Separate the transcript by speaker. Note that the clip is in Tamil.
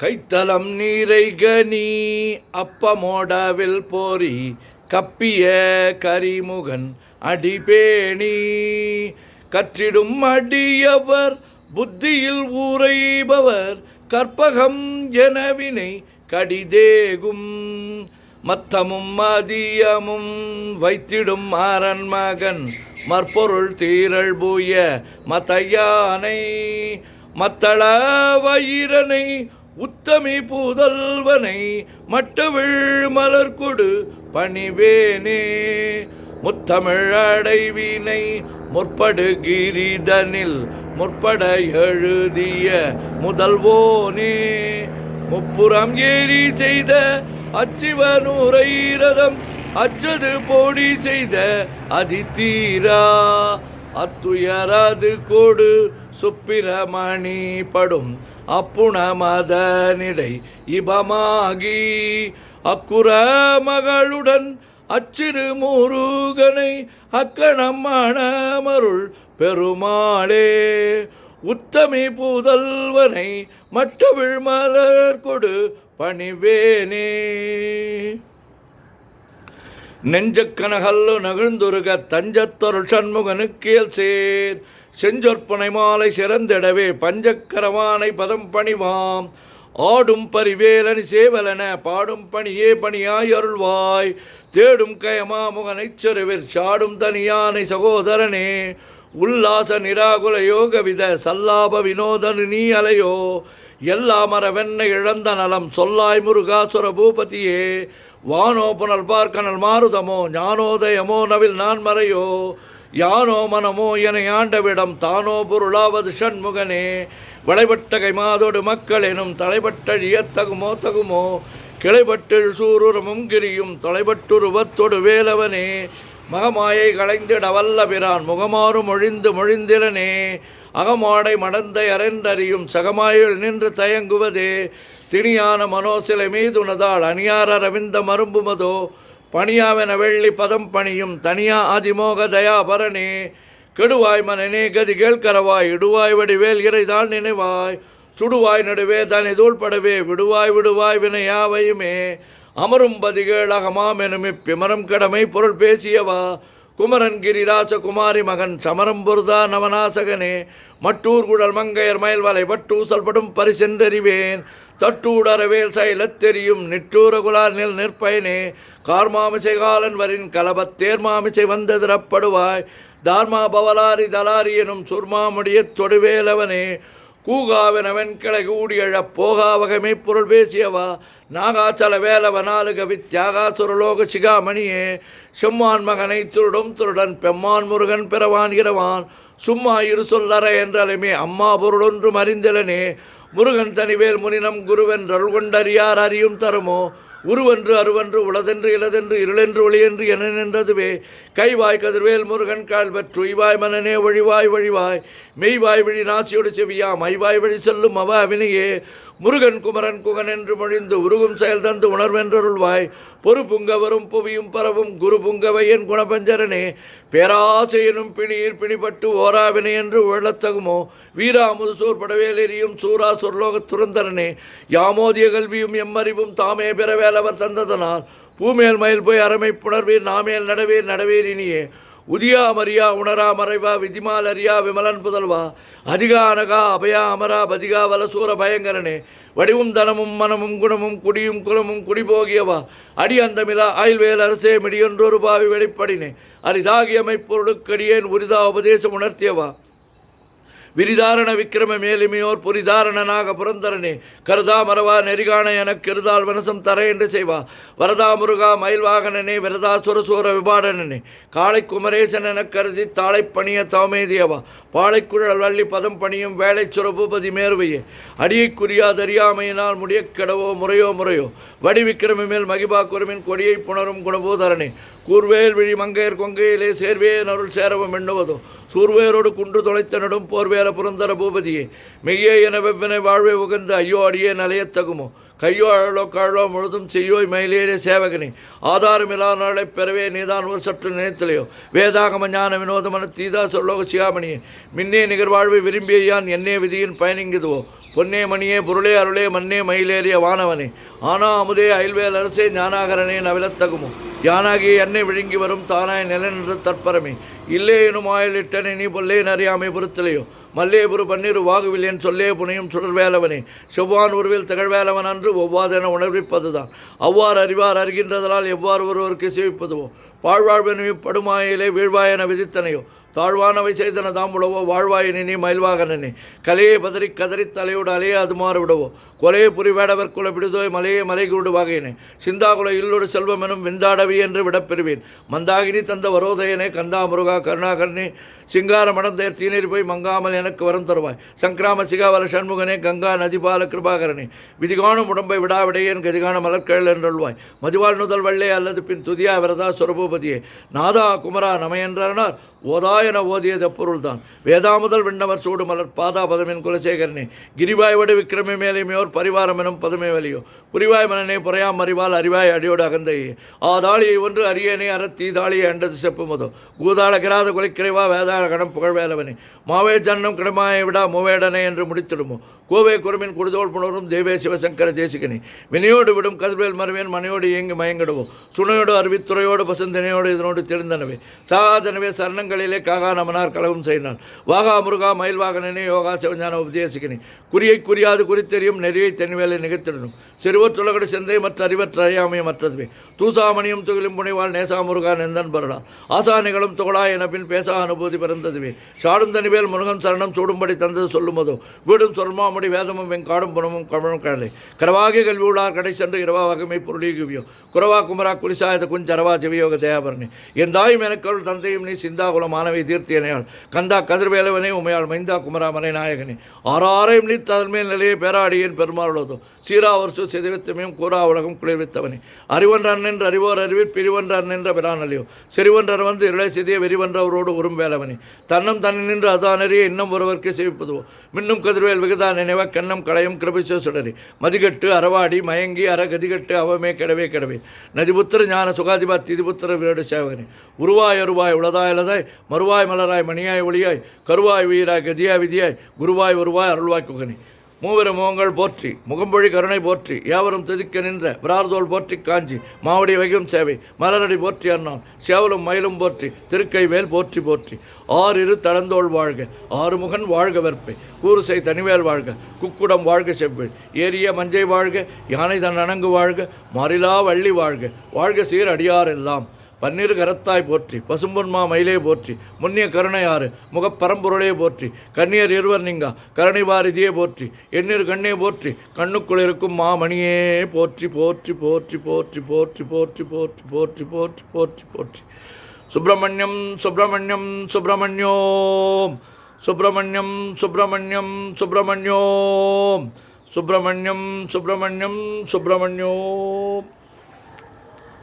Speaker 1: கைத்தலம் நீரை கனி அப்பமோடவில் போரி கப்பிய கரிமுகன் அடிபேணி கற்றிடும் அடியவர் புத்தியில் ஊரைபவர் கற்பகம் எனவினை கடிதேகும் மத்தமும் மதியமும் வைத்திடும் மாறன் மகன் மற்பொருள் தீரள் பூய மத்தையானை மத்தள வயிரனை உத்தமி பூதல்வனை மட்டவிழ் மலர்கொடு பணிவேனே முத்தமிழ் அடைவினை முற்படு கிரிதனில் முற்பட எழுதிய முதல்வோனே முப்புறம் ஏறி செய்த அச்சிவனூரை ரதம் அச்சது போடி செய்த அதித்தீரா அத்துயரது கோடு சுப்பிரமணி படும் அப்புணமதனிடை இபமாகி அக்குற மகளுடன் அச்சிறு முருகனை அக்கணம் மணமருள் பெருமாளே உத்தமி பூதல்வனை மட்டவிழ் மலர் கொடு பணிவேனே நெஞ்சக்கனகல்லு நகிழ்ந்துருக தஞ்சத்தொருள் சண்முகனுக்கேல் சேர் செஞ்சொற்பனை மாலை சிறந்திடவே பஞ்சக்கரவானை பதம் பணிவாம் ஆடும் பரிவேலனி சேவலன பாடும் பணியே பணியாய் அருள்வாய் தேடும் கயமா முகனைச் செருவிற் சாடும் தனியானை சகோதரனே உல்லாச நிராகுல யோகவித சல்லாப வினோதனு நீ அலையோ எல்லா மரவென்னை இழந்த நலம் சொல்லாய் முருகாசுர பூபதியே வானோ புனல் பார்க்கனல் மாருதமோ ஞானோதயமோ நவில் நான் மறையோ யானோ மனமோ என ஆண்டவிடம் தானோ பொருளாவது ஷண்முகனே வளைபட்டகை மாதோடு மக்கள் எனும் தலைபட்டழியத்தகுமோ தகுமோ கிளைபட்டு சூருரமும் கிரியும் தொலைபட்டுருவத்தொடு வேலவனே மகமாயை களைந்திட வல்ல பிரான் முகமாறு மொழிந்திலனே அகமாடை மடந்தை அரென்றறியும் சகமாயில் நின்று தயங்குவதே திணியான மனோசிலை மீதுனதால் அணியார ரவிந்த மரும்புமதோ பணியாவென வெள்ளி பதம் பணியும் தனியா அதிமோக தயாபரணே கெடுவாய் மனநே கதி கேள்கரவாய் இடுவாய் வடிவேல் இறைதாள் நினைவாய் சுடுவாய் நடுவே தனி தூள்படவே விடுவாய் விடுவாய் வினையாவையுமே அமரும் பதிகேள் அகமாமெனும் இப்பிமரம் கடமை பொருள் பேசியவா குமரன் கிரிராச குமாரி மகன் சமரம் பொருதா நவநாசகனே மட்டூர் குழல் மங்கையர் மயல்வலை பட்டூசல்படும் பரிசென்றறிவேன் தட்டூடரவேல் சைலத் தெரியும் நிட்டூர குலார் நில் நிற்பயனே கார்மாமிசை காலன் வரின் கலபத் தேர்மாமிசை வந்ததிரப்படுவாய் தார்மா பவலாரி தலாரி எனும் சுர்மாமுடியத் தொடுவேலவனே கூகாவெனவன் கிளை கூடியழப் போகாவகமை பொருள் பேசியவா நாகாச்சல வேலவ நாலுக வித்யாகாசுரலோக சிகாமணியே செம்மான் மகனை திருடும் திருடன் பெம்மான் முருகன் பிறவான் இரவான் சும்மா இரு சொல்லற என்றாலுமே அம்மா பொருளொன்றும் அறிந்திலனே முருகன் தனிவேல் முனினம் குருவென்றருள் கொண்டறியார் அறியும் தருமோ உருவென்று அருவென்று உளதென்று இளதென்று இருளென்று ஒளியென்று என நின்றதுவே கைவாய் கதிர்வேல் முருகன் கால் பெற்று இவாய் மனனே ஒழிவாய் வழிவாய் மெய்வாய் விழி நாசியோடு செவியாம் ஐவாய் வழி செல்லும் அவ அவினையே முருகன் குமரன் குகன் என்று மொழிந்து உருகும் செயல் தந்து உணர்வென்றருள்வாய் பொறு புங்கவரும் புவியும் பரவும் குரு புங்கவை என் குணபஞ்சரனே பேராசையனும் பிணியில் பிணிப்பட்டு ஓராவினை என்று உழத்தகுமோ வீரா முதுசூர் படவேலெறியும் சூரா சொர்லோக துரந்தரனே யாமோதிய கல்வியும் எம்மறிவும் தாமே பெறவேலவர் தந்ததனால் பூமேல் மயில் போய் அறமை புணர்வீர் நாமேல் நடவீர் நடவீர் இனியே உதியா மரியா உணரா மறைவா விதிமால் அறியா விமலன் புதல்வா அதிகா அனகா அபயா அமரா பதிகா வலசூர பயங்கரனே வடிவும் தனமும் மனமும் குணமும் குடியும் குலமும் குடிபோகியவா அடி அந்தமிலா ஆயுள்வேல் அரசே மிடியொன்றொரு பாவி வெளிப்படினே அரிதாகிய மைப்பொருளுக்கடியேன் உரிதா உபதேசம் உணர்த்தியவா விரிதாரண விக்கிரம மேலிமையோர் புரிதாரணனாக புரந்தரனே கருதா மரவா நெறிகாண எனக் கெருதால் வனசம் தர என்று செய்வா வரதா முருகா மயில்வாகனனே விரதா சுரசூர விபாடனனே காளை குமரேசன் எனக் கருதி தாளை பணிய தவமேதியவா பாளைக்குழல் வள்ளி பதம் பணியும் வேலை சுரபூபதி மேருவையே அடியைக்குரியாதறியாமையினால் முடிய கெடவோ முறையோ வடி விக்கிரம மேல் மகிபா குருமின் கொடியை புணரும் குணபூதரனே கூர்வேல் விழி மங்கையர் கொங்கையிலே சேர்வேன் அருள் சேரவும் எண்ணுவதோ சூர்வேரோடு குன்று தொலைத்தனடும் போர்வேல புரந்தர பூபதியே மெய்யே என வெவ்வினை வாழ்வை உகந்து ஐயோ அடியே நலையத்தகுமோ கையோ அழலோ காழலோ முழுதும் செய்யோய் மயிலேறிய சேவகனே ஆதாரமில்லா நாளை பெறவே நீதான் ஒரு சற்று நினைத்தலையோ வேதாகம ஞான வினோதமன தீதா சொல்லோக சியாமணியே மின்னே நிகழ்வாழ்வை விரும்பிய யான் என்னே விதியின் பயனிங்குதுவோ பொன்னே மணியே பொருளே அருளே மண்ணே மயிலேறிய வானவனே ஆனா அமுதே அயல்வேல் அரசே ஞானாகரனே நவிலத்தகுமோ யானாகிய என்னை விழுங்கி வரும் தானாய் நிலை நின்று தற்பரமே இல்லே எனும் ஆயலிட்டனை நீ பொல்லேன் அறியாமை பொறுத்தலையோ மல்லே புரு பன்னீர் வாகுவில்லேன் சொல்லே புனையும் சுடர்வேலவனே செவ்வான் உருவில் திகழ்வேலவன் அன்று ஒவ்வாதென உணர்விப்பதுதான் அவ்வாறு அறிவார் அறிகின்றதனால் எவ்வாறு ஒருவருக்கு சேவிப்பதுவோ பாழ்வாழ்வெனு படுமாயிலே வீழ்வாயென விதித்தனையோ தாழ்வானவை செய்தன தாம் உழவோ வாழ்வாயினே மயில்வாகனே கலையை பதறி கதறி தலையோடு அலையே அது மாறு விடவோ கொலையை புரி வேடவர் குல பிடிதோய் மலையே மலைகுடு வாகையினே சிந்தாகுல இல்லோடு செல்வம் எனும் விந்தாடவி என்று விடப்பெறுவேன் மந்தாகினி தந்த வரோதயனே கந்தா முருகா கருணாகரனே சிங்கார மடந்தேர் தீநீர் போய் மங்காமல் எனக்கு வரம் தருவாய் சங்கிராம சிகாவல சண்முகனே கங்கா நதிபால கிருபாகரனே விதிகாணும் உடம்பை விடாவிடையேன் கதிகான மலர்கழல் என்றல்வாய் மதிவாள் நுதல் வள்ளே அல்லது பின் துதியா விரதா சொரபூபதியே நாதா குமரா நமையென்றார் ஓதாயன ஓதியது அப்பொருள்தான் வேதாமுதல் விண்ணவர் சூடு மலர் பாதா பதமின் குலசேகரனே கிரிவாய் வடு விக்கிரமி மேலைமையோர் பரிவாரம் எனும் பதமே வலியோ புரிவாய் மனனே புறையாம் அறிவால் அறிவாய் அடியோடு அகந்தையே ஆதாளியை ஒன்று அரியணை அறத்தீதாளியை அண்டது செப்புமதோ கூதாள கிராத குலைக்கிறைவா வேதாள கடம் புகழ்வேலவனே மாவே ஜன்னம் கிடமாயை விடா மூவேடனே என்று முடித்திடுமோ கோவை குருமின் குடுதோல் புணரும் தேவே சிவசங்கர தேசிகனே வினையோடு விடும் கதிர்வேல் மறுவேன் மனையோடு இயங்கி மயங்கிடுவோ சுனையோடு அறிவித்துறையோடு பசுந்தினையோடு இதனோடு தெரிந்தனவே சாகாதனவே சரணங்களிலே காகா நமனார் கலவும் செய்யினான் வாகா முருகா மயில்வாகனே யோகா சிவஞான உபதேசிகனே குறியை குறியாது குறித்தெரியும் நெறியை தென்வேலை நிகழ்த்திடணும் சிறுவற்றுலகடு செந்தை மற்ற அறிவற்ற அறியாமையும் மற்றதுவே தூசாமணியும் துகிலும் புனைவாள் நேசா முருகா நெந்தன் பரடா ஆசானிகளும் துகளா என பின் பேசா அனுபூதி பிறந்ததுவே சாடும் தனிவேல் முருகன் சரணம் சூடும்படி தந்தது சொல்லுமதோ வீடும் சொல்மாமடி வேதமும் வெங்காடும் புனமும் கமழும் கடலை கரவாகி கல்வி உள்ளார் கடை சென்று இரவா வகமை பொருளீகுவியோ குரவா குமரா குலிசாயத குஞ்சரவா ஜெவியோக தயாபரணி என் தாயும் எனக்கருள் தந்தையும் நீ சிந்தாகுல மாணவி தீர்த்தியனையாள் கந்தா கதிர்வேலவனே உமையாள் மைந்தா குமரா மறை நாயகனே ஆறாரையும் நீ தன்மேல் நிலையை பேராடியேன் பெருமாளோதோ சீரா வருஷம் சிதைவித்தமையும் கூறா உலகம் குளிர்வித்தவனே அறிவன்றான் என்று அறிவோர் அறிவிற் பிரிவன்றான் நின்ற பிரானலையோ செறிவன்றார் வந்து இளை சிதிய வெறிவன்றவரோடு உறும் வேலவனே தன்னம் தன்னை நின்று அதானறிய இன்னும் ஒருவருக்கு சேவிப்பதுவோ மின்னும் கதிர்வேல் விகதா நினைவ கண்ணம் களையும் கிருபிசோ சுடரி மதிகட்டு அறவாடி மயங்கி அறகதிகட்டு அவமே கிடவே கிடவே நதிபுத்திர ஞான சுகாதிபா திதிபுத்திர வீடு சேவகனே உருவாய் அருவாய் உளதாய் இளதாய் மறுவாய் மலராய் மணியாய் ஒளியாய் கருவாய் வீராய் கதியாய் விதியாய் குருவாய் உருவாய் அருள்வாய் குகனே மூவரும் முகங்கள் போற்றி முகம்பொழி கருணை போற்றி யாவரும் திதிக்க நின்ற பிரார்தோல் போற்றி காஞ்சி மாவடி வைகும் சேவை மலரடி போற்றி அண்ணான் சேவலும் மயிலும் போற்றி திருக்கை வேல் போற்றி போற்றி ஆறிரு தடந்தோள் வாழ்க ஆறுமுகன் வாழ்க வெற்பை கூறுசை தனிவேல் வாழ்க குக்குடம் வாழ்க செவ்வேள் ஏரிய மஞ்சை வாழ்க யானை தன் அணங்கு வாழ்க மாறிலா வள்ளி வாழ்க வாழ்க சீர் அடியார் எல்லாம் பன்னீர் கரத்தாய் போற்றி பசும்பொன்மா மயிலே போற்றி முன்னிய கருணையாறு முகப்பரம்பொருளே போற்றி கண்ணியர் இருவர் நீங்கா கருணை வாரிதியே போற்றி எண்ணீர் கண்ணே போற்றி கண்ணுக்குள் இருக்கும் மாமணியே போற்றி போற்றி போற்றி போற்றி போற்றி போற்றி போற்றி போற்றி போற்றி போற்றி போற்றி சுப்பிரமணியம் சுப்பிரமணியம் சுப்பிரமணியோம் சுப்பிரமணியம் சுப்பிரமணியம் சுப்பிரமணியோம் சுப்பிரமணியம் சுப்பிரமணியம் சுப்பிரமணியோம்